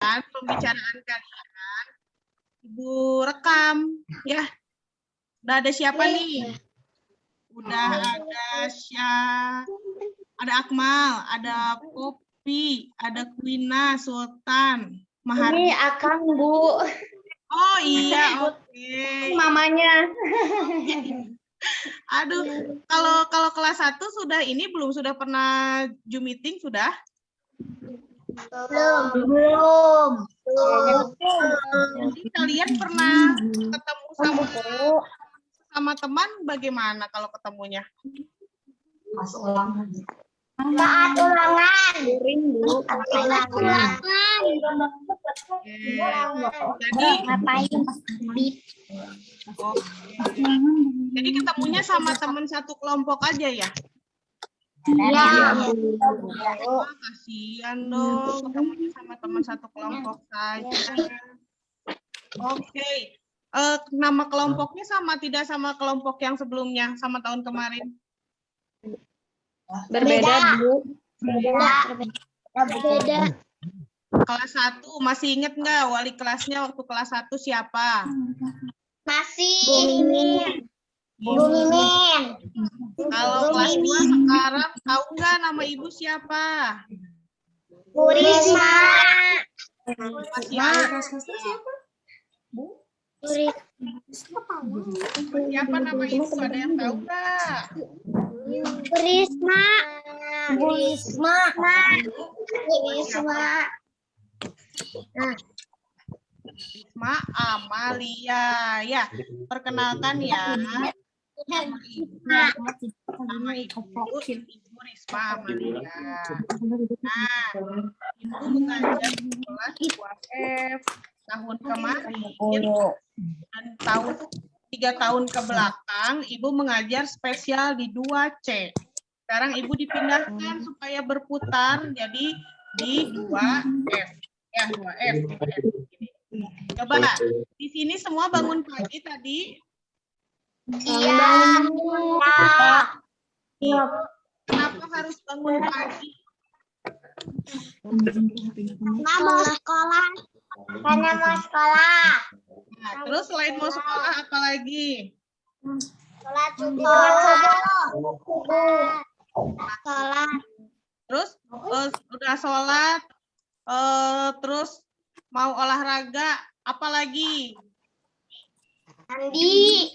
kan pembicaraan kalian. Ibu rekam ya. Udah ada siapa nih? Udah ada Akmal, ada Poppy, ada Quina, Sultan, Mahardi. Ini Akang, Bu. Oh iya, oke. Mamanya. Aduh, kalau kelas 1 sudah ini belum, sudah pernah Zoom meeting sudah? Belum. Jadi kalian pernah ketemu sama teman bagaimana kalau ketemunya? Saat ulangan. Jadi Ngapain? Jadi ketemunya sama teman satu kelompok aja ya? Iya. Oh, kasihan dong, ketemunya sama teman satu kelompok saja. Oke. Nama kelompoknya sama tidak sama kelompok yang sebelumnya, sama tahun kemarin? Berbeda, Bu. Beda. Kelas 1, masih inget nggak wali kelasnya waktu kelas 1 siapa? Masih. Bu Mimin. Kalau kelas 2 sekarang tahu nggak nama ibu siapa? Bu Risma. Masih ada. Siapa nama ibu? Ada yang tahu nggak? Bu Risma. Bu Risma. Risma Amalia. Ya, perkenalkan ya. Nama ibu Risma Amalia. Nah, ibu mengajar di kelas 2F tahun kemarin dan 3 tahun ke belakang ibu mengajar spesial di 2C. Sekarang ibu dipindahkan supaya berputar jadi di 2F. Ya, 2F. Coba, di sini semua bangun pagi tadi? Iya. Kenapa harus bangun pagi? Karena mau sekolah. Nah, terus selain mau sekolah apa lagi? Sholat subuh. Sholat. Terus udah sholat, terus mau olahraga, apa lagi? Mandi.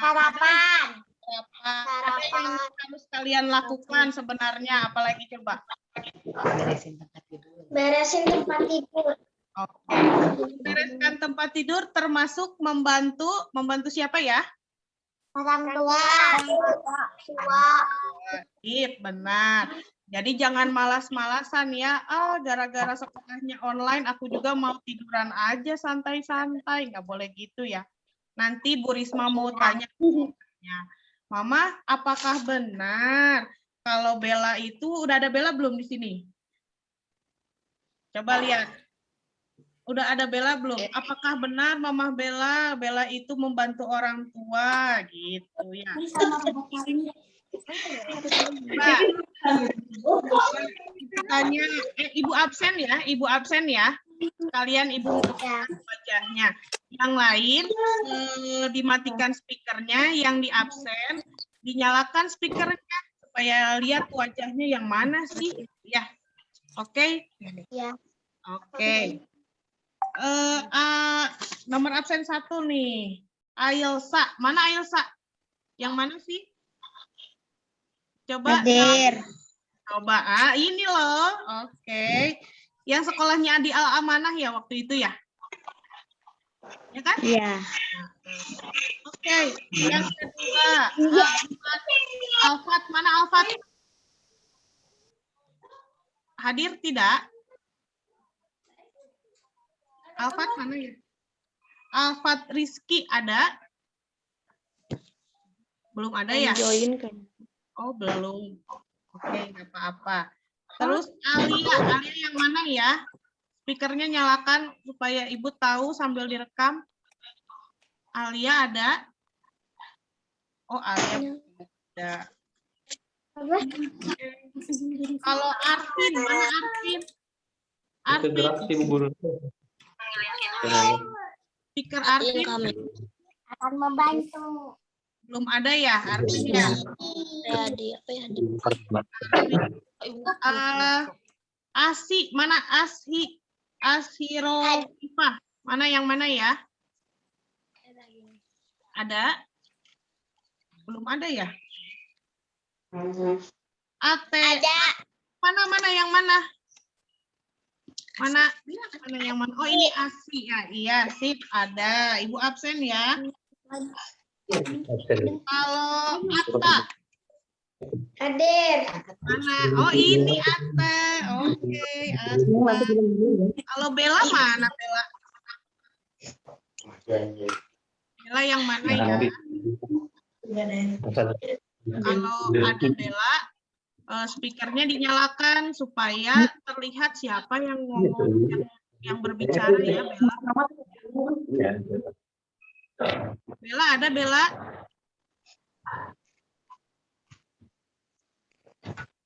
Sarapan. Apa yang harus kalian lakukan sebenarnya? Apalagi coba? Beresin tempat tidur. Oke. Bereskan tempat tidur termasuk membantu siapa ya? Orang tua. Benar. Jadi jangan malas-malasan ya. Gara-gara sekolahnya online, aku juga mau tiduran aja santai-santai. Nggak boleh gitu ya. Nanti Bu Risma mau tanya. Mama, apakah benar kalau Bella itu, udah ada Bella belum di sini? Coba lihat. Udah ada Bella belum? Apakah benar Mama Bella itu membantu orang tua gitu ya? Mbak, tanya, Ibu absen ya, Ibu absen ya. Kalian Ibu wajahnya. Yang lain dimatikan speakernya, yang di absen dinyalakan speakernya supaya lihat wajahnya yang mana sih? Ya, oke? Ya. Oke. Nomor absen 1 nih. Ailsa, mana Ailsa? Yang mana sih? Coba. Hadir. Coba, ini loh. Oke. Yang sekolahnya di Al Amanah ya waktu itu ya? Ya kan? Iya. Oke. Yang kedua, Alfat, mana Alfat? Hadir tidak? Alfat mana ya? Alfat Rizky ada? Belum ada ya? Join kan. Oh, belum. Oke, nggak apa-apa. Terus Alia yang mana ya? Speakernya nyalakan supaya Ibu tahu sambil direkam. Alia ada? Oh, Alia ada. Kalau Arvin, mana Arvin? Itu gerak Arvin, tim guru. speaker Arvin Akan membantu. belum ada ya, Arvin ya? Asi, mana Ashirofifah? Mana yang mana ya? Ada? Belum ada ya? Ate, Ada. mana yang mana? Mana yang mana? Oh, ini Asi ya. Iya, sip, ada. Ibu absen ya. Kalau Atta, Hadir. mana? Oh, ini Atta. Oke, Atta. Kalau Bella mana, Bella? Bella yang mana ya? Kalau ada Bella, speakernya dinyalakan supaya terlihat siapa yang ngomong, yang berbicara ya, Bella. Bella ada, Bella?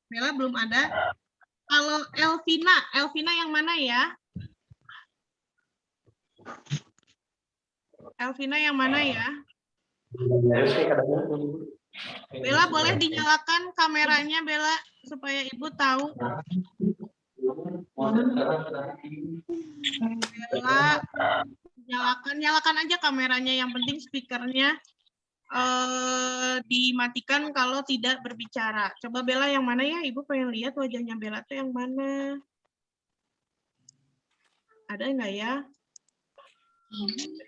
Bella belum ada. Kalau Elvina yang mana ya? Elvina yang mana ya? Bella boleh dinyalakan kameranya, Bella, supaya Ibu tahu. Bella, nyalakan aja kameranya. Yang penting speakernya dimatikan kalau tidak berbicara. Coba Bella yang mana ya? Ibu pengen lihat wajahnya Bella tuh yang mana. Ada nggak ya?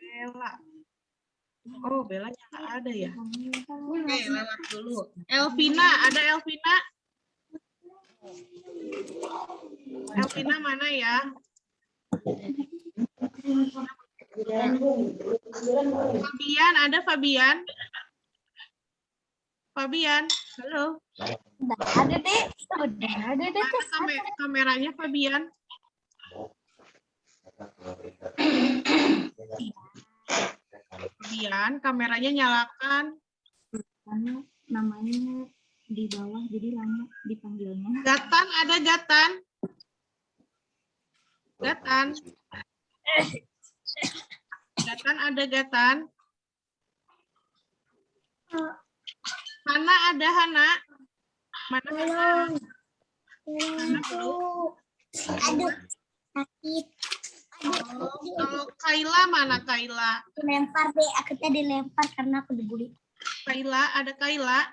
Bella. Oh, Bellanya nggak ada ya? Oke, lewat dulu. Elvina, ada Elvina? Elvina mana ya? Fabian, ada Fabian? Fabian, halo. Ada deh. Ada deh. Mana kameranya Fabian? Fabian, kameranya nyalakan. Karena namanya di bawah jadi lama dipanggilnya. Gatan, ada Gatan? Gatan. Gatan, ada Gatan? Hana, ada Hana? Mana Hana? Hana belum? Aduh. Sakit. Kalau Kaila mana Kaila? Dilempar deh. Aku tadi dilempar karena aku dibully. Kaila, ada Kaila?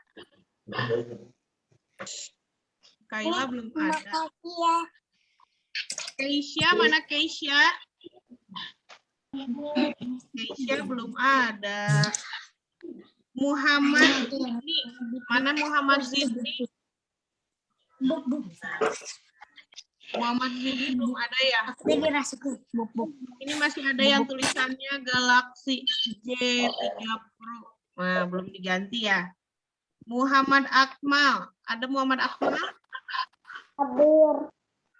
Kaila belum ada. Makasih ya. Keisha, mana Keisha? Keisha belum ada. Muhammad Zidni, mana Muhammad Zidni? Muhammad Zidni belum ada ya? Aku tadi rasaku. Ini masih ada yang tulisannya Galaxy J3 Pro. Nah, belum diganti ya. Muhammad Akmal, ada Muhammad Akmal? Hadir.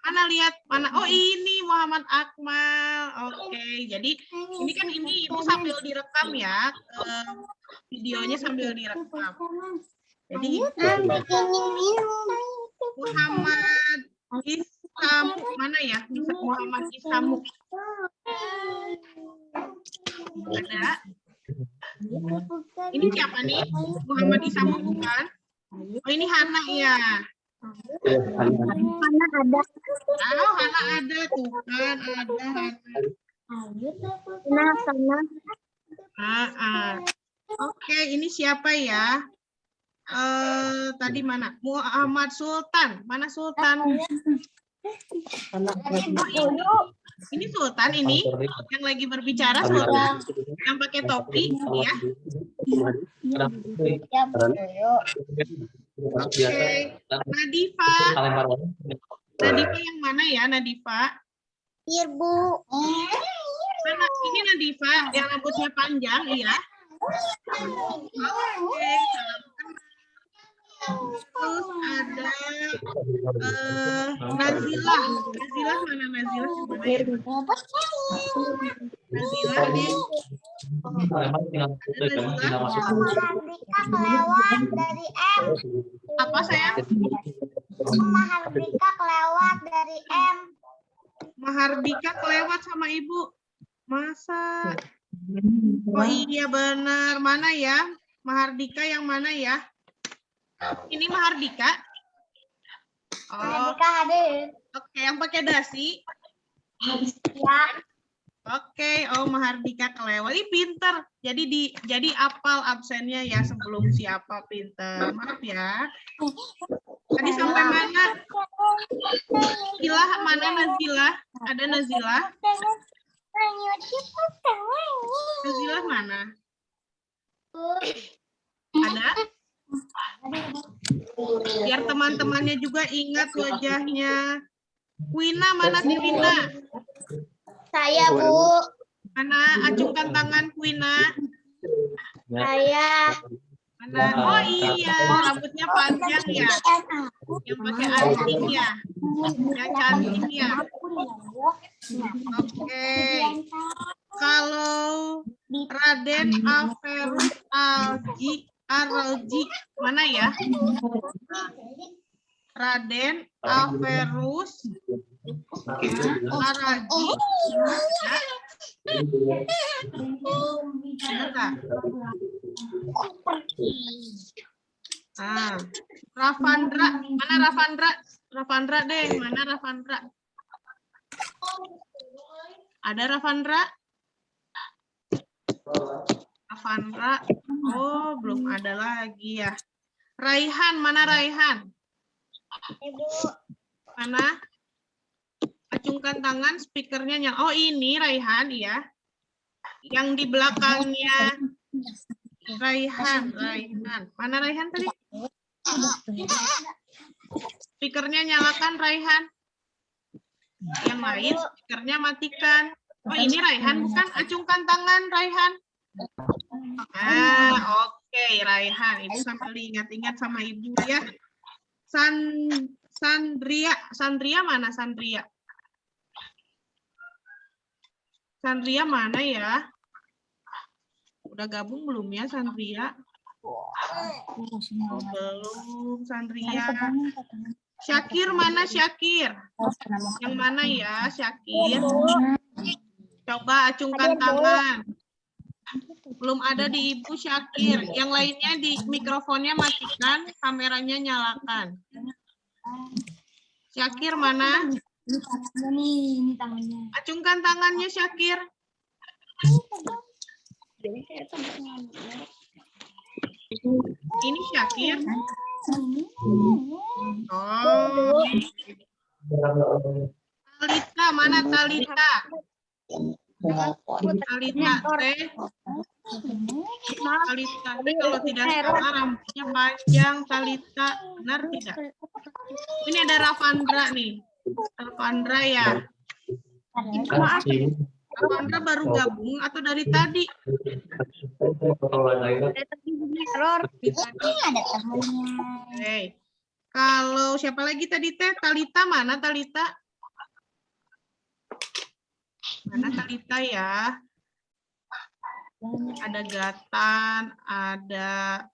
Mana lihat mana? Oh ini Muhammad Akmal. Oke, jadi ini kan Ibu sambil direkam ya, videonya sambil direkam. Jadi Muhammad Isamu mana ya? Muhammad Isamu ada? Ini siapa nih? Muhammad Isamu bukan? Oh ini Hana ya. Mana ada? Oh Hana ada tuh kan ada Hana. Nah, sana. Oke, ini siapa ya? Tadi mana? Muhammad Sultan. Mana Sultan? Ini Sultan ini yang lagi berbicara Sultan yang pakai topi ya. Oke. Nadifa. Nadifa yang mana ya Nadifa? Bu. Mana? Ini Nadifa yang rambutnya panjang ya. Oke, salam kenal. Terus ada Nazilah. Nazilah mana Nazilah? Mana ya? Nazilah nih. Mahardika kelewat dari M. Apa sayang? Mahardika kelewat dari M. Mahardika kelewat sama ibu. Masa? Oh iya benar. Mana ya? Mahardika yang mana ya? Ini Mahardika. Oh, Mahardika hadir. oke. Yang pakai dasi. Ya. Oke. Oh Mahardika kelewat. Ih pinter. Jadi apal absennya ya sebelum siapa pinter. Maaf ya. Tadi sampai mana? Nazilah mana Nazilah? Ada Nazilah? Nazilah mana? Ada? Biar teman-temannya juga ingat wajahnya. Wina mana si Wina? Saya, Bu. Mana? Acungkan tangan Wina. Saya. Mana? Oh iya, rambutnya panjang ya. Yang pakai anting ya. Yang cantik ya. Oke. Kalau Raden Averus Aralji mana ya? Raden Averus Aralji. Benar nggak? Rafandra, mana Rafandra? Rafandra deh, mana Rafandra? Ada Rafandra? Rafandra, oh belum ada lagi ya. Raihan, mana Raihan? Mana? Acungkan tangan, speakernya nyala. Oh ini Raihan ya. Yang di belakangnya Raihan, Raihan. Mana Raihan tadi? Speakernya nyalakan Raihan. Yang lain speakernya matikan. Oh ini Raihan bukan? Acungkan tangan Raihan. Oke, Raihan. Ibu sambil ingat-ingat sama ibu ya. Sandria, Sandria mana Sandria? Sandria mana ya? Udah gabung belum ya Sandria? Oh, belum Sandria. Syakir mana Syakir? Yang mana ya Syakir? Coba acungkan tangan. Belum ada di Ibu Syakir. Yang lainnya di mikrofonnya matikan, kameranya nyalakan. Syakir mana? Ini tangannya. Acungkan tangannya Syakir. Ini Syakir. Oh. Talita mana Talita? Talita teh. Talita teh kalau tidak salah rambutnya panjang Talita. Benar tidak? Ini ada Rafandra nih. Rafandra ya. Maaf. Rafandra baru gabung atau dari tadi? Error. Ini ada temannya. Oke. Kalau siapa lagi tadi teh? Talita mana Talita? Mana Talita ya? Ada Gatan, ada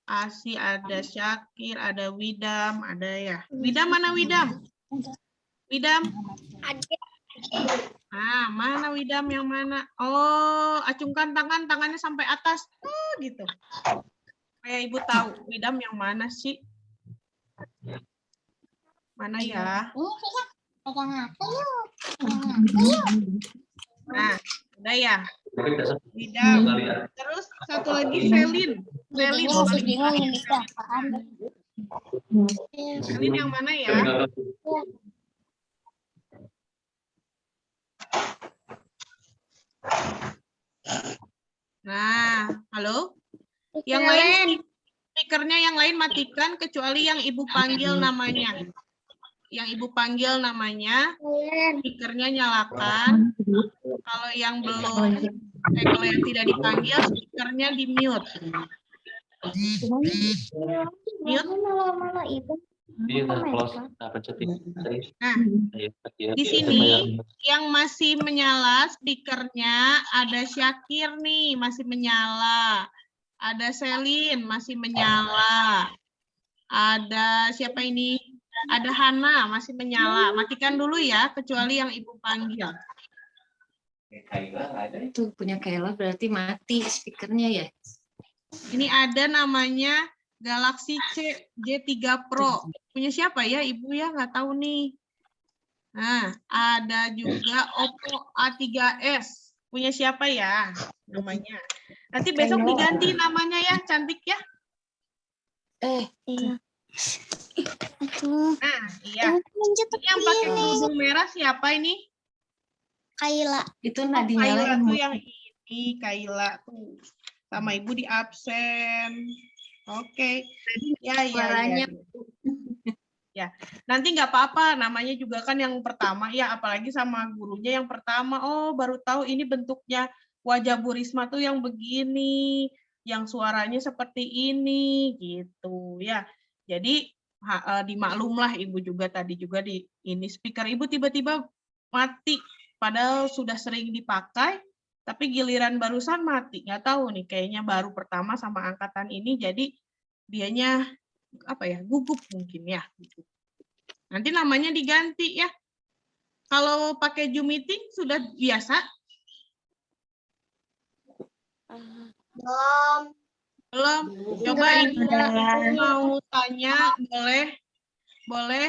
Asi, ada Syakir, ada Widam, ada ya. Widam mana Widam? Widam? Ah, mana Widam yang mana? Oh, acungkan tangan, tangannya sampai atas. Oh, gitu. Kayak Ibu tahu, Widam yang mana sih? Mana ya? Nah, udah ya. Widam. Terus satu lagi Selin. Selin. Selin yang mana ya? Nah, halo? Yang lain, speakernya yang lain matikan kecuali yang Ibu panggil namanya. Yang Ibu panggil namanya, speakernya nyalakan. Kalau yang belum, kalau yang tidak dipanggil, speakernya di mute. Malah itu. Iya, close. Nah, pencetin. Nah, Iya, di sini yang masih menyala speakernya ada Syakir nih, masih menyala. Ada Selin, masih menyala. Ada siapa ini? Ada Hana, masih menyala. Matikan dulu ya, kecuali yang Ibu panggil. Itu punya Kayla berarti mati speakernya ya. Ini ada namanya Galaxy J3 Pro. Punya siapa ya, Ibu ya? Nggak tahu nih. Nah, ada juga Oppo A3s. Punya siapa ya namanya? Nanti besok diganti namanya ya, cantik ya. Iya. Nah, iya. Ini yang pakai kerudung merah siapa ini? Kaila. Itu Kaila dinyalain. tuh yang ini, Kaila tuh. Sama Ibu di absen. Oke. Ya. Suaranya. Ya, nanti nggak apa-apa, namanya juga kan yang pertama ya, apalagi sama gurunya yang pertama, oh baru tahu ini bentuknya wajah Bu Risma tuh yang begini, yang suaranya seperti ini, gitu ya. Jadi dimaklumlah Ibu juga tadi juga di ini speaker Ibu tiba-tiba mati, padahal sudah sering dipakai, tapi giliran barusan mati, nggak tahu nih, kayaknya baru pertama sama angkatan ini, jadi dianya apa ya, gugup mungkin ya. Nanti namanya diganti ya. Kalau pakai Zoom meeting sudah biasa? Belum. Coba ini aku mau tanya, boleh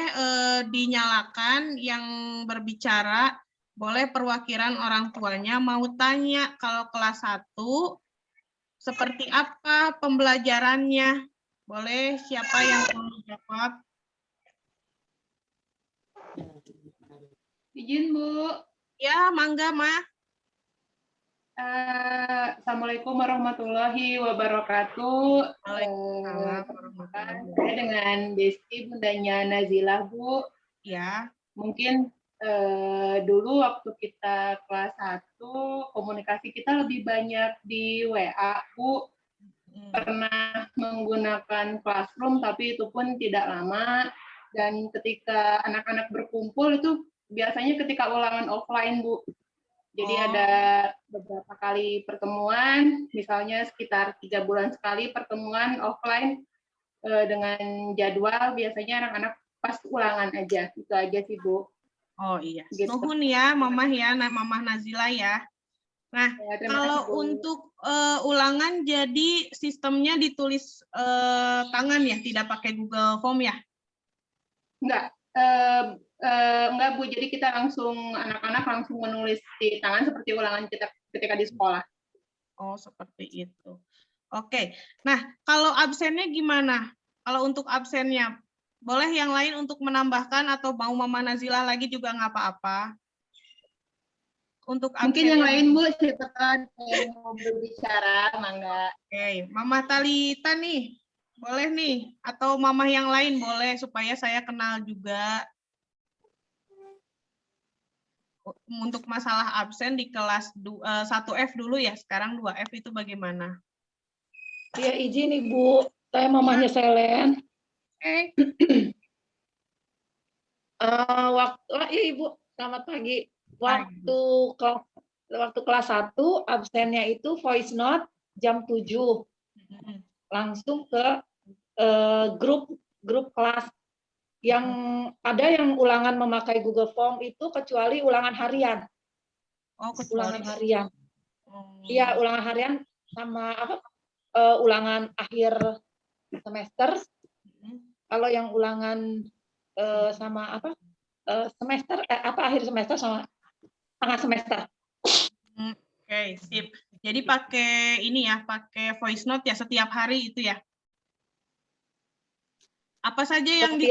dinyalakan yang berbicara, boleh perwakilan orang tuanya mau tanya kalau kelas 1 seperti apa pembelajarannya. Boleh siapa yang mau jawab? Izin, Bu. Ya, mangga, Ma. Assalamualaikum warahmatullahi wabarakatuh. Waalaikumsalam warahmatullahi Saya dengan Desti, bundanya Nazilah, Bu. Ya. Mungkin dulu waktu kita kelas 1, komunikasi kita lebih banyak di WA, Bu. Pernah menggunakan Classroom, tapi itu pun tidak lama. Dan ketika anak-anak berkumpul itu biasanya ketika ulangan offline, Bu. Jadi ada beberapa kali pertemuan, misalnya sekitar 3 bulan sekali pertemuan offline dengan jadwal biasanya anak-anak pas ulangan aja. Itu aja sih, Bu. Oh iya. Gitu. Nuhun ya, Mamah ya, Mamah Nazila ya. Nah, Ya, kalau kasih, untuk ulangan jadi sistemnya ditulis tangan ya, tidak pakai Google Form ya? Enggak, Bu. Jadi kita anak-anak langsung menulis di tangan seperti ulangan kita ketika di sekolah. Oh, seperti itu. Oke. Nah, kalau absennya gimana? Kalau untuk absennya, boleh yang lain untuk menambahkan atau mau Mama Nazila lagi juga nggak apa-apa? Untuk absennya. Mungkin yang lain, Bu, siapa tahu yang mau berbicara, mangga. Oke, Mama Talita nih. Boleh nih, atau mamah yang lain boleh, supaya saya kenal juga. Untuk masalah absen di kelas 1F dulu ya, sekarang 2F itu bagaimana? Ya izin Ibu, saya mamahnya Selen. Oke. Iya Ibu, selamat pagi. Waktu kelas 1 absennya itu voice note jam 7. Langsung ke grup kelas. Yang ada yang ulangan memakai Google Form itu kecuali ulangan harian. Oh, kecuali ulangan harian. Iya, ulangan harian sama ulangan akhir semester. Kalau yang ulangan sama semester akhir semester sama tengah semester. Oke, sip. Jadi pakai ini ya, pakai voice note ya setiap hari itu ya. Apa saja yang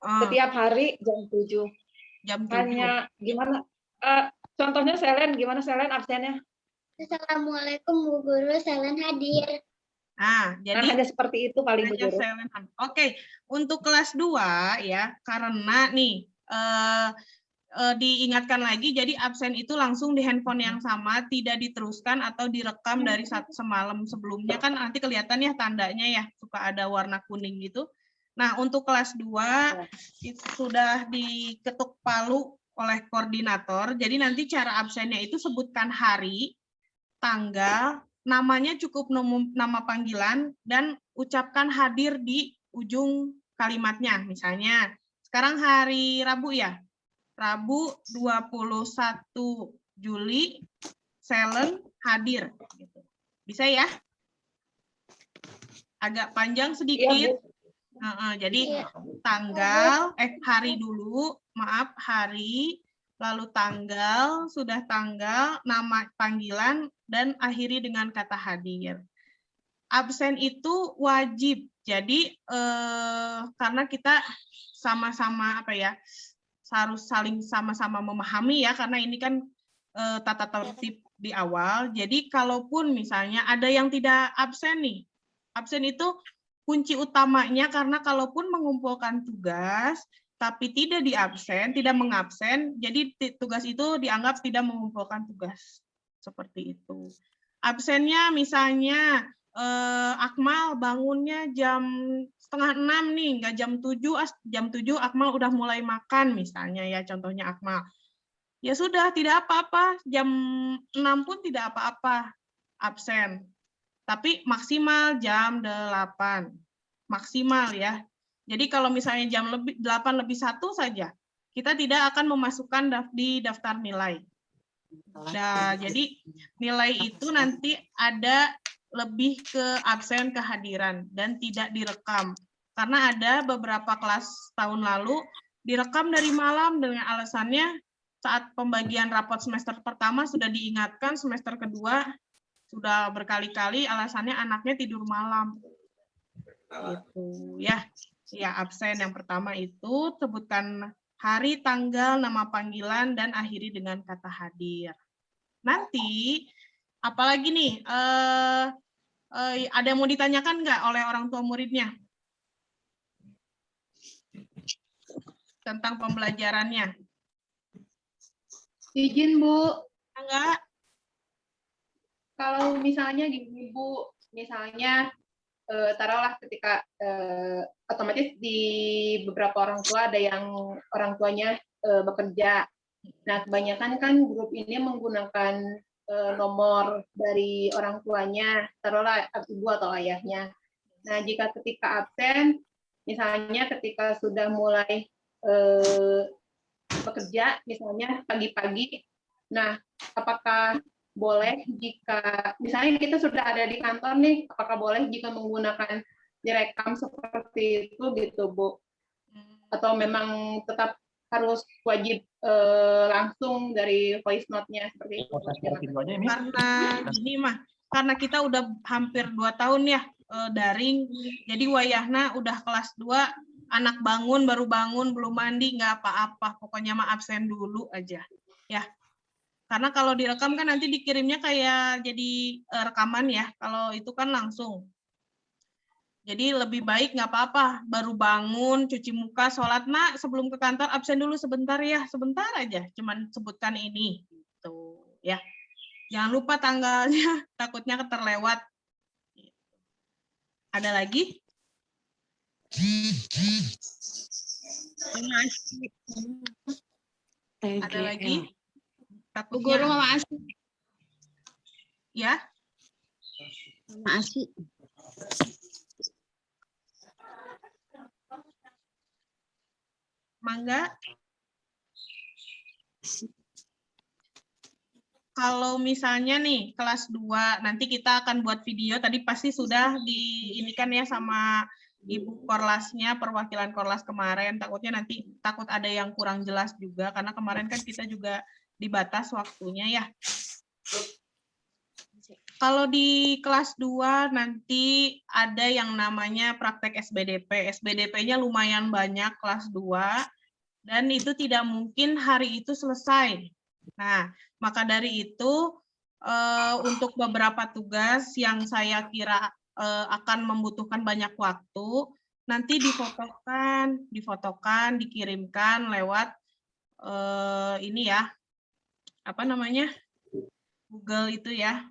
setiap hari jam 7. Jam 7. Hanya gimana? Contohnya Selen, gimana Selen absennya? Assalamualaikum Bu Guru, Selen hadir. Jadi hanya seperti itu paling Bu Guru. Oke, untuk kelas 2 ya, karena nih diingatkan lagi, jadi absen itu langsung di handphone yang sama, tidak diteruskan atau direkam dari semalam sebelumnya, kan nanti kelihatan ya tandanya ya, suka ada warna kuning gitu. Nah, untuk kelas 2 itu sudah diketuk palu oleh koordinator, jadi nanti cara absennya itu sebutkan hari, tanggal, namanya cukup nama panggilan, dan ucapkan hadir di ujung kalimatnya. Misalnya, sekarang hari Rabu ya, Rabu 21 Juli, Selen hadir. Gitu. Bisa ya? Agak panjang sedikit. Jadi tanggal, hari dulu, maaf, hari, lalu tanggal, sudah tanggal, nama panggilan, dan akhiri dengan kata hadir. Absen itu wajib. Jadi karena kita sama-sama harus saling sama-sama memahami ya, karena ini kan tata tertib di awal. Jadi kalaupun misalnya ada yang tidak absen nih, absen itu kunci utamanya, karena kalaupun mengumpulkan tugas tapi tidak diabsen, tidak mengabsen, jadi tugas itu dianggap tidak mengumpulkan tugas. Seperti itu. Absennya misalnya Akmal bangunnya jam 5:30 nih, nggak jam 7 Akmal udah mulai makan misalnya ya, contohnya Akmal. Ya sudah, tidak apa-apa, jam 6 pun tidak apa-apa absen. Tapi maksimal jam 8. Maksimal ya. Jadi kalau misalnya jam 8:01 saja, kita tidak akan memasukkan di daftar nilai. Nah, jadi nilai itu nanti ada lebih ke absen kehadiran dan tidak direkam. Karena ada beberapa kelas tahun lalu direkam dari malam dengan alasannya saat pembagian rapot semester pertama sudah diingatkan, semester kedua sudah berkali-kali alasannya anaknya tidur malam. Gitu ya. Ya, absen yang pertama itu sebutkan hari, tanggal, nama panggilan, dan akhiri dengan kata hadir. Nanti apalagi nih, ada yang mau ditanyakan nggak oleh orang tua muridnya tentang pembelajarannya? Izin Bu, Enggak? kalau misalnya gini Bu, misalnya taruhlah ketika otomatis di beberapa orang tua ada yang orang tuanya bekerja. Nah, kebanyakan kan grup ini menggunakan nomor dari orang tuanya, taruhlah ibu atau ayahnya. Nah, jika ketika absen, misalnya ketika sudah mulai bekerja, misalnya pagi-pagi, nah, apakah boleh jika, misalnya kita sudah ada di kantor nih, apakah boleh jika menggunakan direkam seperti itu gitu, Bu? Atau memang tetap harus wajib langsung dari voice note-nya seperti itu? Karena gini mah, karena kita udah hampir 2 tahun ya daring, jadi wayahna udah kelas 2, anak baru bangun, belum mandi, nggak apa-apa, pokoknya mah absen dulu aja, ya. Karena kalau direkam kan nanti dikirimnya kayak jadi rekaman ya, kalau itu kan langsung. Jadi lebih baik nggak apa-apa, baru bangun, cuci muka, sholat, nak sebelum ke kantor absen dulu sebentar ya, sebentar aja, cuman sebutkan ini, gitu ya. Jangan lupa tanggalnya, takutnya terlewat. Ada lagi? Ada lagi? Bu Guru Mama Asi. Ya? Mama Asi. Mangga? Kalau misalnya nih kelas 2, nanti kita akan buat video, tadi pasti sudah diinikan ya sama Ibu Korlasnya, perwakilan Korlas kemarin, takutnya nanti takut ada yang kurang jelas juga, karena kemarin kan kita juga dibatas waktunya ya. Kalau di kelas 2 nanti ada yang namanya praktek SBDP. SBDP-nya lumayan banyak kelas 2, dan itu tidak mungkin hari itu selesai. Nah, maka dari itu untuk beberapa tugas yang saya kira akan membutuhkan banyak waktu, nanti difotokan, dikirimkan lewat ini ya, apa namanya, Google itu ya.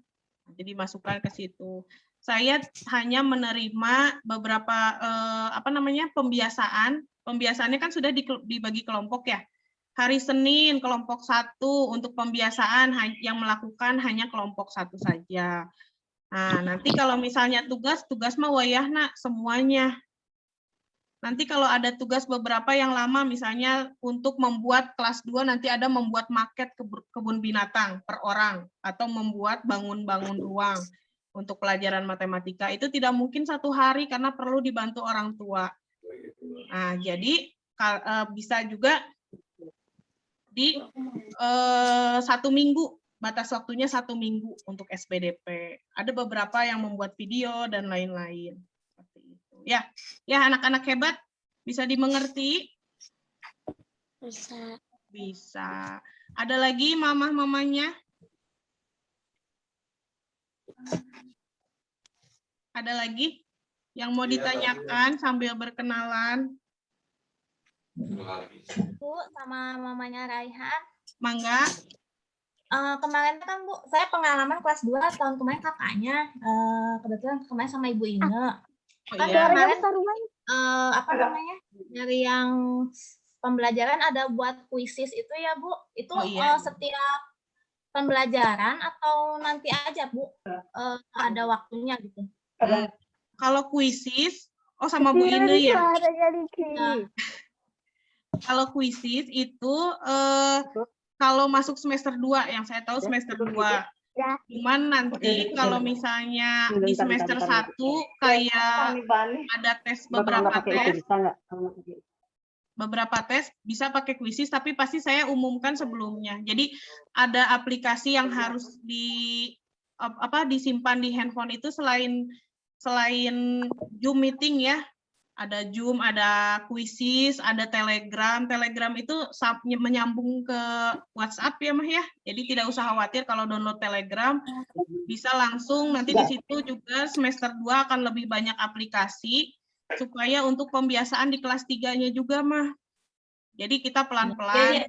Jadi masukkan ke situ. Saya hanya menerima beberapa apa namanya, pembiasaan. Pembiasaannya kan sudah dibagi kelompok ya. Hari Senin kelompok 1 untuk pembiasaan yang melakukan hanya kelompok 1 saja. Nah, nanti kalau misalnya tugas mah wayahna semuanya. Nanti kalau ada tugas beberapa yang lama, misalnya untuk membuat kelas 2, nanti ada membuat maket kebun binatang per orang, atau membuat bangun-bangun ruang untuk pelajaran matematika. Itu tidak mungkin 1 hari karena perlu dibantu orang tua. Nah, jadi bisa juga di 1 minggu, batas waktunya 1 minggu untuk SPDP. Ada beberapa yang membuat video dan lain-lain. Ya, ya anak-anak hebat, bisa dimengerti? Bisa. Bisa. Ada lagi mamah-mamanya? Ada lagi yang mau ditanyakan sambil berkenalan? Bu, sama mamanya Raihan. Mangga. Kemarin kan Bu, saya pengalaman kelas 2 tahun kemarin kakaknya, kebetulan kemarin sama Ibu Ine. Oh, Kan iya. kemarin apa namanya, dari yang pembelajaran ada buat kuisis itu ya Bu, itu Oh, iya. setiap pembelajaran atau nanti aja Bu, ada waktunya gitu. Kalau kuisis, sama Bu Ine ya. Nah, Kalau kuisis itu kalau masuk semester 2, yang saya tahu semester 2. Cuman nanti kalau misalnya di semester 1 kayak ada tes beberapa tes bisa pakai kuisis, tapi pasti saya umumkan sebelumnya. Jadi ada aplikasi yang harus disimpan di handphone itu selain Zoom meeting ya. Ada Zoom, ada Quizzes, ada Telegram. Telegram itu menyambung ke WhatsApp ya, Mah ya. Jadi tidak usah khawatir kalau download Telegram, bisa langsung nanti di situ juga semester 2 akan lebih banyak aplikasi supaya untuk pembiasaan di kelas 3-nya juga, Mah. Jadi kita pelan-pelan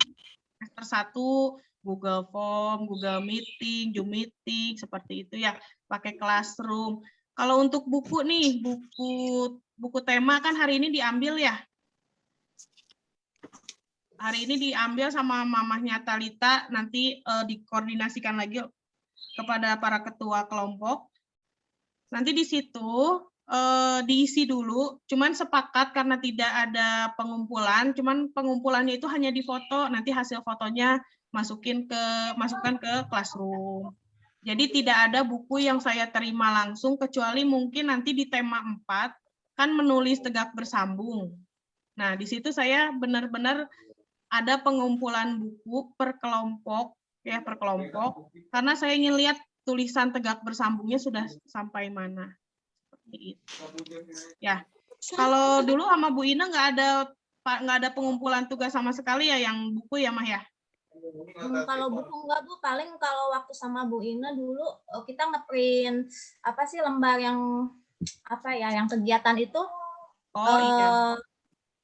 semester 1 Google Form, Google Meeting, Zoom Meeting, seperti itu ya, pakai Classroom. Kalau untuk buku nih, buku tema kan hari ini diambil ya. Hari ini diambil sama mamahnya Talita, nanti dikoordinasikan lagi kepada para ketua kelompok. Nanti di situ diisi dulu, cuman sepakat karena tidak ada pengumpulan, cuman pengumpulannya itu hanya di foto, nanti hasil fotonya masukkan ke Classroom. Jadi tidak ada buku yang saya terima langsung, kecuali mungkin nanti di tema 4, kan menulis tegak bersambung. Nah, di situ saya benar-benar ada pengumpulan buku per kelompok, karena saya ingin lihat tulisan tegak bersambungnya sudah sampai mana. Seperti itu. Ya, kalau dulu sama Bu Ina nggak ada pengumpulan tugas sama sekali ya, yang buku ya, Mah ya? Kalau buku enggak Bu, paling kalau waktu sama Bu Ina dulu kita ngeprint apa sih lembar yang yang kegiatan itu. Iya.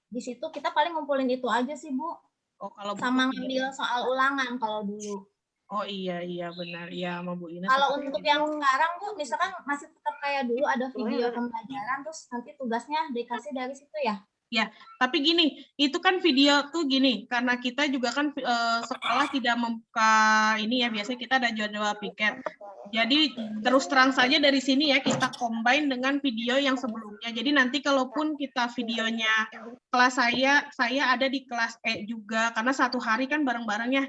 Di situ kita paling ngumpulin itu aja sih Bu. Kalau sama ngambil soal ulangan kalau dulu. Oh iya benar ya, sama Bu Ina. Kalau untuk yang sekarang Bu, misalkan masih tetap kayak dulu ada video pembelajaran, terus nanti tugasnya dikasih dari situ ya? Ya, tapi gini, itu kan video tuh gini, karena kita juga kan sekolah tidak membuka ini ya, biasanya kita ada jadwal piket. Jadi terus terang saja dari sini ya, kita combine dengan video yang sebelumnya. Jadi nanti kalaupun kita videonya kelas saya ada di kelas E juga, karena satu hari kan bareng-bareng ya.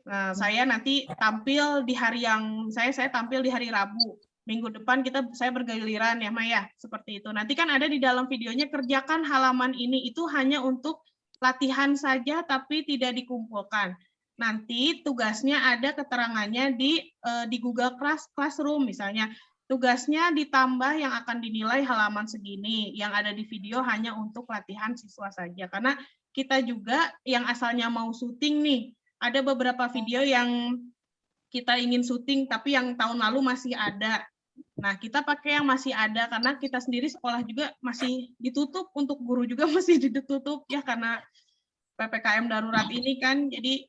Nah, saya nanti tampil di hari yang, saya tampil di hari Rabu. Minggu depan saya bergiliran ya, Maya, seperti itu. Nanti kan ada di dalam videonya, kerjakan halaman ini, itu hanya untuk latihan saja, tapi tidak dikumpulkan. Nanti tugasnya ada keterangannya di Google Classroom, misalnya. Tugasnya ditambah yang akan dinilai halaman segini, yang ada di video hanya untuk latihan siswa saja. Karena kita juga yang asalnya mau syuting nih, ada beberapa video yang kita ingin syuting, tapi yang tahun lalu masih ada. Nah, kita pakai yang masih ada, karena kita sendiri sekolah juga masih ditutup, untuk guru juga masih ditutup, ya karena PPKM darurat ini kan, jadi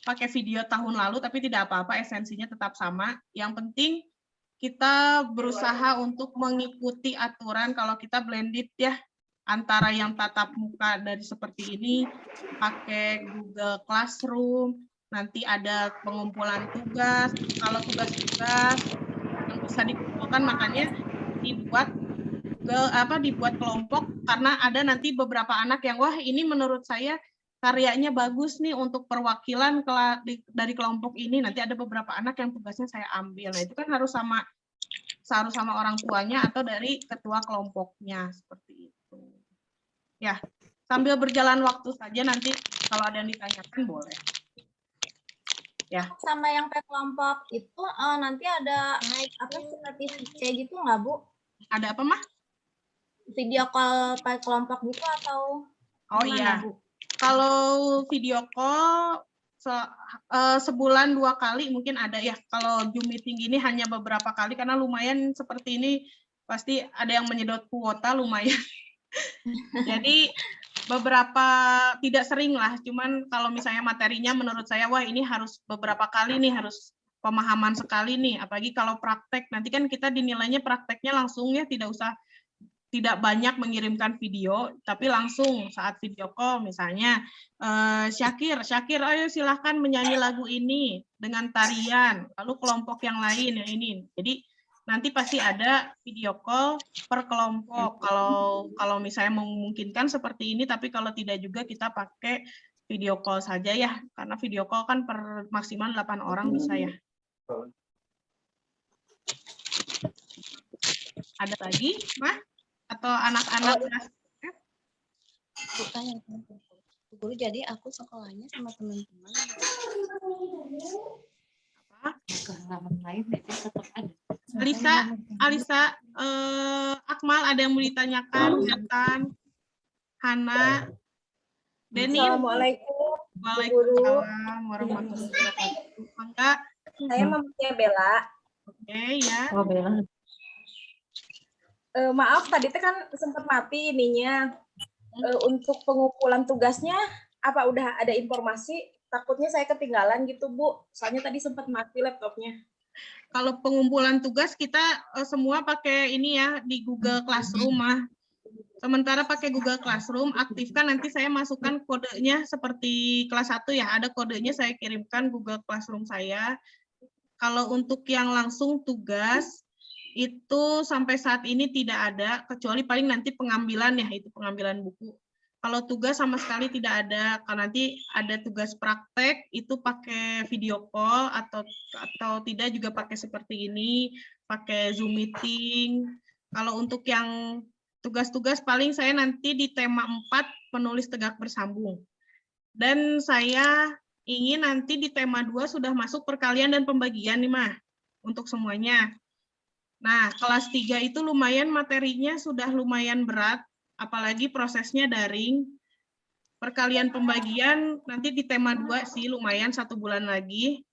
pakai video tahun lalu, tapi tidak apa-apa, esensinya tetap sama. Yang penting kita berusaha untuk mengikuti aturan kalau kita blended ya, antara yang tatap muka dari seperti ini, pakai Google Classroom, nanti ada pengumpulan tugas, kalau tugas-tugas yang bisa dikumpulkan, makanya dibuat kelompok, karena ada nanti beberapa anak yang, wah ini menurut saya karyanya bagus nih untuk perwakilan dari kelompok ini, nanti ada beberapa anak yang tugasnya saya ambil. Nah, itu kan harus sama orang tuanya atau dari ketua kelompoknya, seperti itu. Ya, sambil berjalan waktu saja, nanti kalau ada yang ditanyakan boleh. Ya. Sama yang per kelompok itu nanti ada apa seperti kayak gitu nggak, Bu? Ada apa, Mah? Video call per kelompok gitu atau iya. Bu? Kalau video call sebulan 2 kali mungkin ada ya. Kalau Zoom meeting ini hanya beberapa kali, karena lumayan seperti ini pasti ada yang menyedot kuota lumayan. Jadi beberapa, tidak sering lah, cuman kalau misalnya materinya menurut saya, wah ini harus beberapa kali nih, harus pemahaman sekali nih, apalagi kalau praktek, nanti kan kita dinilainya prakteknya langsung ya, tidak banyak mengirimkan video, tapi langsung saat video call misalnya, Syakir, ayo silahkan menyanyi lagu ini dengan tarian, lalu kelompok yang lain yang ini. Jadi nanti pasti ada video call per kelompok. Kalau misalnya memungkinkan seperti ini, tapi kalau tidak juga kita pakai video call saja ya, karena video call kan per maksimal 8 orang bisa ya. Ada lagi, Mah? Atau anak-anak? Bukan, guru, jadi aku sekolahnya sama teman-teman. Ke halaman lain itu tetap ada. Alisa, Akmal, ada yang mau ditanyakan? Nathan, Hana, Denny. Assalamualaikum. Waalaikumsalam warahmatullahi wabarakatuh. Mangga. Saya namanya Bella. Oke, ya. Oh, Bella. Maaf, tadi kan sempat mati ininya. Untuk pengumpulan tugasnya, apa udah ada informasi? Takutnya saya ketinggalan gitu, Bu. Soalnya tadi sempat mati laptopnya. Kalau pengumpulan tugas kita semua pakai ini ya, di Google Classroom, Mah. Sementara pakai Google Classroom, aktifkan, nanti saya masukkan kodenya seperti kelas 1 ya, ada kodenya, saya kirimkan Google Classroom saya. Kalau untuk yang langsung tugas, itu sampai saat ini tidak ada, kecuali paling nanti pengambilan ya, itu pengambilan buku. Kalau tugas sama sekali tidak ada, karena nanti ada tugas praktek, itu pakai video call, atau tidak juga pakai seperti ini, pakai Zoom meeting. Kalau untuk yang tugas-tugas paling saya nanti di tema 4, penulis tegak bersambung. Dan saya ingin nanti di tema 2 sudah masuk perkalian dan pembagian nih, Mah, untuk semuanya. Nah, kelas 3 itu lumayan materinya sudah lumayan berat, apalagi prosesnya daring. Perkalian pembagian nanti di tema 2 sih lumayan 1 bulan lagi.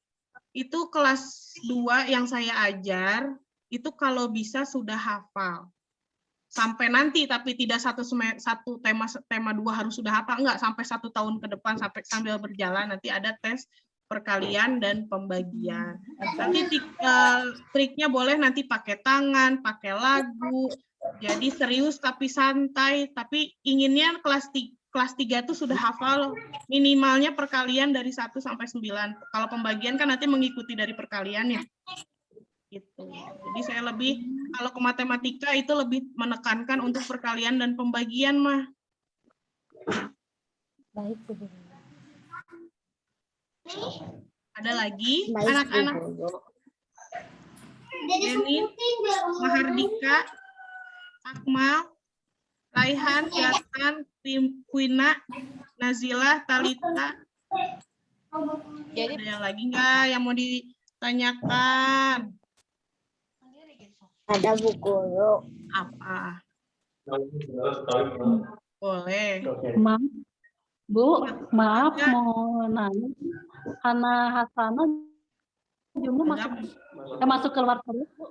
Itu kelas 2 yang saya ajar, itu kalau bisa sudah hafal. Sampai nanti, tapi tidak satu tema 2 harus sudah hafal, enggak, sampai 1 tahun ke depan, sambil berjalan, nanti ada tes perkalian dan pembagian. Nanti triknya boleh nanti pakai tangan, pakai lagu, jadi serius tapi santai, tapi inginnya kelas 3 itu sudah hafal minimalnya perkalian dari 1 sampai 9. Kalau pembagian kan nanti mengikuti dari perkalian ya. Gitu. Jadi saya lebih, kalau ke matematika itu lebih menekankan untuk perkalian dan pembagian, Mah. Baik, Bu. Ada lagi anak-anak? Denny, Mahardika, Akmal, Raihan, Yatan, Quina, Nazila, Talita. Jadi Ada yang lagi nggak yang mau ditanyakan? Ada Bu Guru. Apa? Boleh. Maaf, Bu, maaf mau nanya. Hana Hasana jumlah masuk keluar terus, Bu.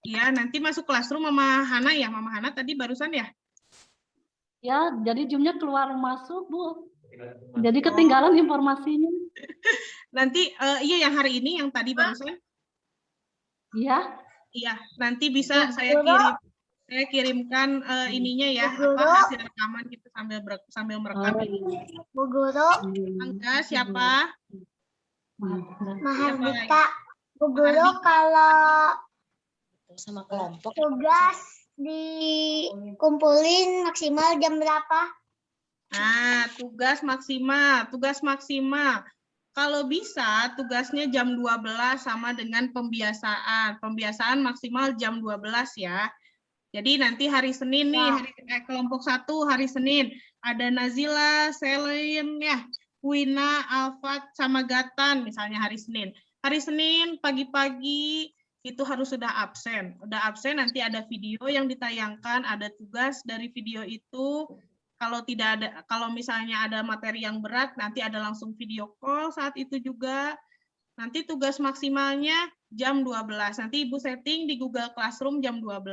Iya, nanti masuk classroom Mama Hana ya. Mama Hana tadi barusan ya? Ya, jadi Zoom-nya keluar masuk, Bu. Jadi ketinggalan informasinya. Nanti iya yang hari ini yang tadi barusan. Iya. Iya, nanti bisa saya kirimkan ininya ya, apa hasil rekaman gitu sambil merekam. Bu Guru, Angga siapa? Mahardika. Bu Guru, kalau Sama kelompok. tugas dikumpulin maksimal jam berapa? Nah, tugas maksimal. Kalau bisa tugasnya jam 12 sama dengan pembiasaan. Pembiasaan maksimal jam 12 ya. Jadi nanti hari Senin nih, kelompok 1 hari Senin. Ada Nazila, Selin, ya, Wina, Alfat, sama Gatan misalnya hari Senin. Hari Senin pagi-pagi itu harus sudah absen. Udah absen nanti ada video yang ditayangkan, ada tugas dari video itu. Kalau misalnya ada materi yang berat, nanti ada langsung video call saat itu juga. Nanti tugas maksimalnya jam 12. Nanti Ibu setting di Google Classroom jam 12.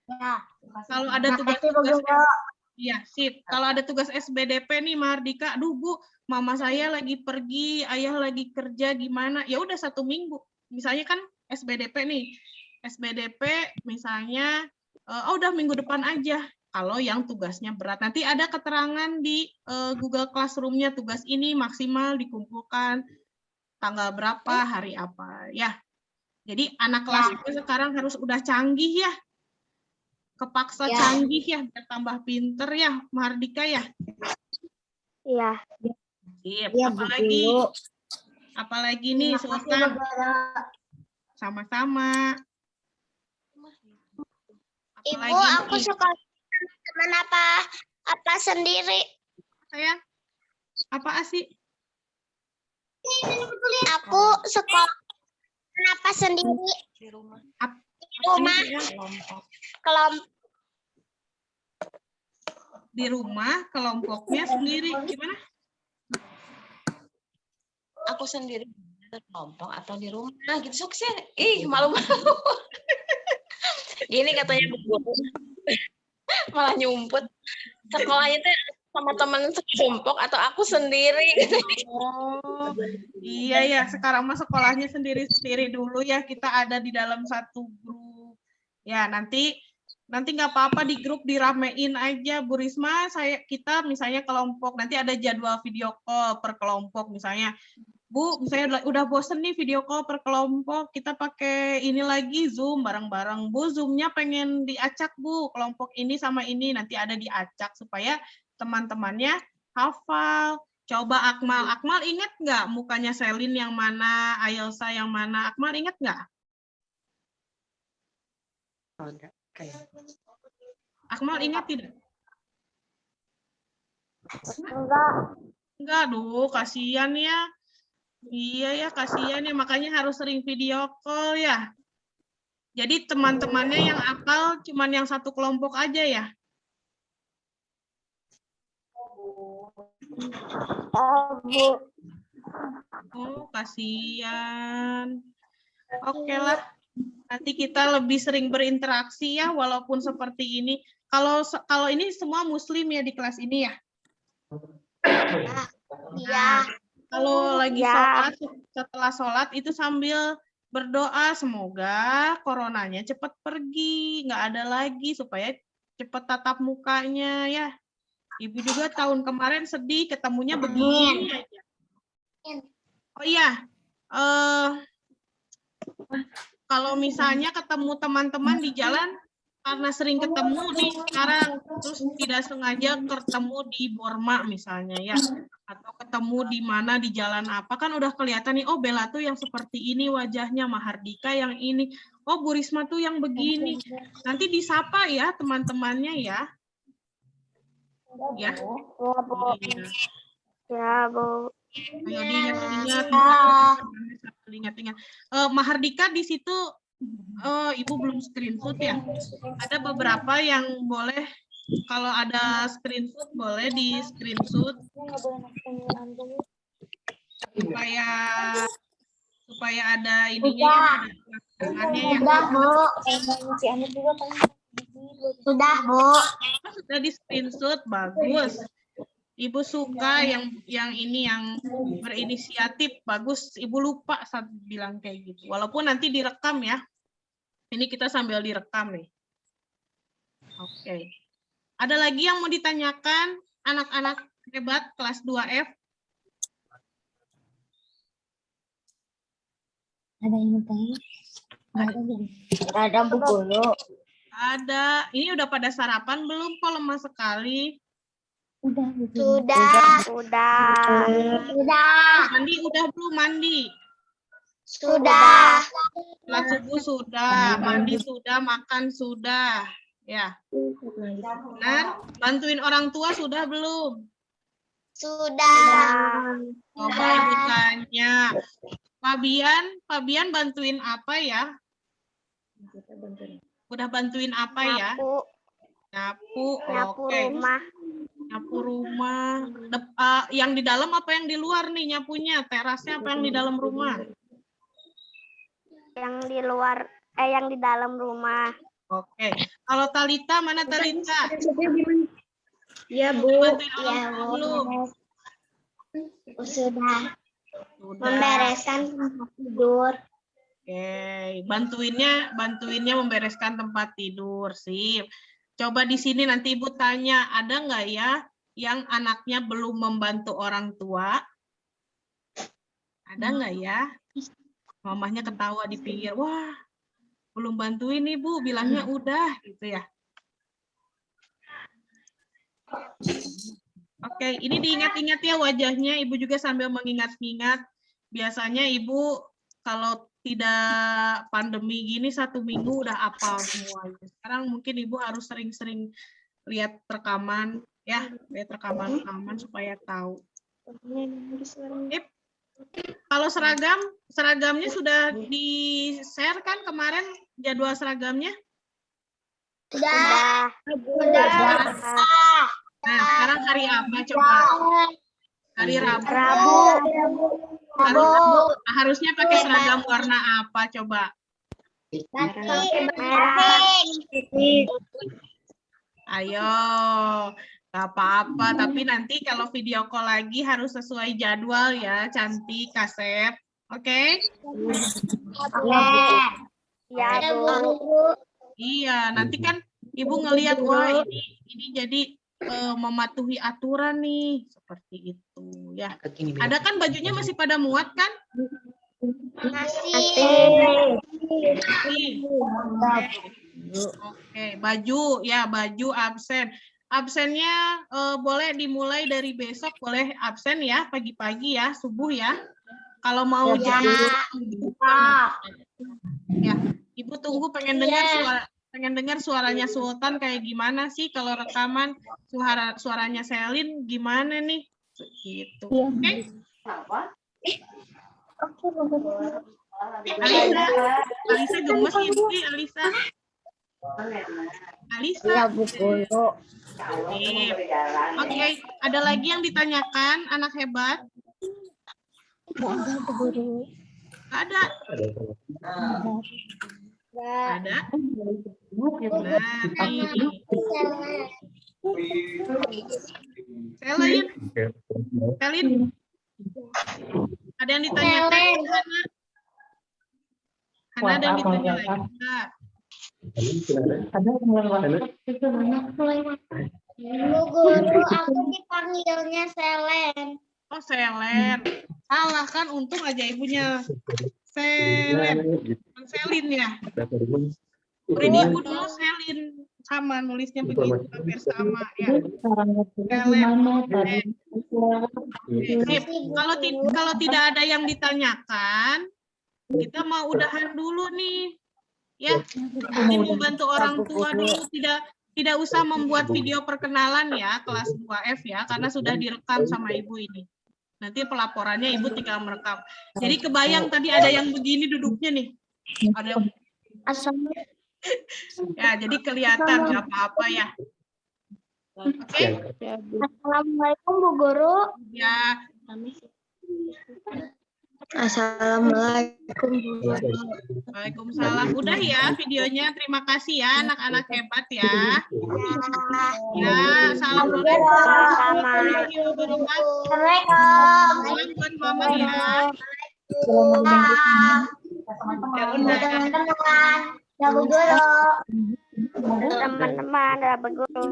Ya. Kalau ada tugas-tugas, ya sip. Kalau ada tugas SBDP nih, Mahardika, aduh Bu, mama saya lagi pergi, ayah lagi kerja, gimana? Ya udah 1 minggu. Misalnya kan SBDP nih, SBDP misalnya, udah minggu depan aja. Kalau yang tugasnya berat, nanti ada keterangan di Google Classroom-nya tugas ini maksimal dikumpulkan tanggal berapa, hari apa, ya. Jadi anak kelas itu sekarang harus udah canggih ya, kepaksa canggih ya, biar tambah pinter ya, Mahardika ya. Iya. Apalagi nih, Sultan. Sama-sama. Ibu, aku suka teman apa sendiri? Sayang, apa sih? Aku sekolah kenapa sendiri? Di rumah. Di rumah. Kelompok. Di rumah, kelompoknya sendiri. Gimana? Aku sendiri kelompok atau di rumah gitu sukses. Malu-malu. Gini katanya Bu Guru. Malah nyumput. Sekolahnya tuh sama teman sekelompok atau aku sendiri. Oh, iya ya. Sekarang mah sekolahnya sendiri-sendiri dulu ya. Kita ada di dalam satu grup. Ya, nanti nggak apa-apa di grup diramein aja, Bu Risma. Kita misalnya kelompok, nanti ada jadwal video call per kelompok misalnya. Bu, misalnya udah bosen nih video call per kelompok, kita pakai ini lagi Zoom bareng-bareng. Bu, Zoom-nya pengen diacak, Bu. Kelompok ini sama ini nanti ada diacak supaya teman-temannya hafal. Coba Akmal. Akmal ingat nggak mukanya Selin yang mana, Ayelsa yang mana? Akmal ingat nggak? Akmal ingat tidak? Enggak, aduh, kasihan ya. Iya ya, kasihan ya, makanya harus sering video call ya. Jadi teman-temannya yang akal cuman yang satu kelompok aja ya. Oh, kasihan. Oke lah. Nanti kita lebih sering berinteraksi ya, walaupun seperti ini. Kalau ini semua muslim ya di kelas ini ya? Iya. Kalau lagi sholat, setelah sholat itu sambil berdoa semoga coronanya cepat pergi, nggak ada lagi supaya cepat tatap mukanya ya. Ibu juga tahun kemarin sedih ketemunya begini aja. Oh iya, kalau misalnya ketemu teman-teman di jalan, karena sering ketemu nih sekarang, terus tidak sengaja ketemu di Borma misalnya ya, atau ketemu di mana di jalan apa, kan udah kelihatan nih, oh Bella tuh yang seperti ini wajahnya, Mahardika yang ini, oh Bu Risma tuh yang begini. Nanti disapa ya teman-temannya ya. Ya. Ya, Bu. Ayo diingat-ingat. Mahardika di situ, Ibu belum screenshot ya. Ada beberapa yang boleh, kalau ada screenshot boleh di screenshot supaya ada ininya, ada tangannya ya. Sudah, Bu. Sudah di screenshot, bagus. Ibu suka yang ini yang berinisiatif, bagus. Ibu lupa saat bilang kayak gitu. Walaupun nanti direkam ya. Ini kita sambil direkam nih. Oke. Ada lagi yang mau ditanyakan anak-anak hebat kelas 2F? Ada yang mau tanya? Ada, Bu Guru. Ada. Ini udah pada sarapan belum? Kok lemah sekali? Sudah. Mandi udah belum mandi? Sudah. Sholat subuh sudah, mandi sudah, makan sudah. Ya. Benar? Bantuin orang tua sudah belum? Sudah. Coba Ibu tanya. Fabian bantuin apa ya? Udah bantuin apa ya? Nyapu. Oke. Nyapu rumah. Yang di dalam apa yang di luar nih nyapunya? Terasnya apa yang di dalam rumah? Yang di luar, yang di dalam rumah. Oke. Kalau Talita, mana Talita? Iya, Bu. Bantuin orang tua belum? Sudah. Sudah. Membereskan tempat tidur. Oke, bantuinnya membereskan tempat tidur. Sip. Coba di sini nanti Ibu tanya, ada nggak ya yang anaknya belum membantu orang tua? Ada nggak ya? Mamahnya ketawa di pinggir, wah belum bantuin Ibu, bilangnya udah gitu ya. Oke, ini diingat-ingat ya wajahnya, Ibu juga sambil mengingat-ingat. Biasanya Ibu kalau tidak pandemi gini 1 minggu udah hafal semuanya. Sekarang mungkin Ibu harus sering-sering lihat rekaman ya, lihat rekaman supaya tahu. Kalau seragamnya sudah di-share kan kemarin jadwal seragamnya? Sudah. Nah, sekarang hari apa coba? Hari Rabu. Harusnya pakai seragam warna apa coba? Ayo, gak apa-apa. Tapi nanti kalau video call lagi harus sesuai jadwal ya, cantik, Kasep. Oke? Ya, Bu. Iya, nanti kan Ibu ngelihat, wah ini jadi mematuhi aturan nih, seperti itu ya. Ada kan bajunya masih pada muat kan? Masih. Oke, baju absen. Absennya boleh dimulai dari besok, boleh absen ya pagi-pagi ya, subuh ya. Kalau mau jam ya, Ibu tunggu pengen dengar suaranya Sultan kayak gimana sih kalau rekaman suaranya Selin gimana nih? Gitu. Oke. Alisa gemes Ibu, Alisa. Ya, Bu Guru. Oke, ada lagi yang ditanyakan anak hebat? Ada. Ada. Nah, ini. Selin. Ada yang ditanyakan? Hana ada yang ditanya lagi enggak? Bu Guru, aku dipanggilnya Selen. Oh, Selen. Salah kan, untung aja ibunya. Selen. Selin ya. Beri Ibu dulu Selin. Sama nulisnya begitu, hampir sama ya. Selen. Sip. Kalau tidak ada yang ditanyakan, kita mau udahan dulu nih. Ya, ini membantu orang tua dulu, tidak usah membuat video perkenalan ya, kelas 2F ya, karena sudah direkam sama Ibu ini. Nanti pelaporannya Ibu tinggal merekam. Jadi kebayang tadi ada yang begini duduknya nih. Ada yang... Ya, jadi kelihatan nggak apa-apa ya. Oke. Assalamualaikum Bu Guru. Ya. Assalamualaikum. Waalaikumsalam. Udah ya videonya. Terima kasih ya anak-anak hebat ya. Ya, assalamualaikum warahmatullahi wabarakatuh. Salam buat mama ya. Ya udah. Teman-teman, Bu Guru.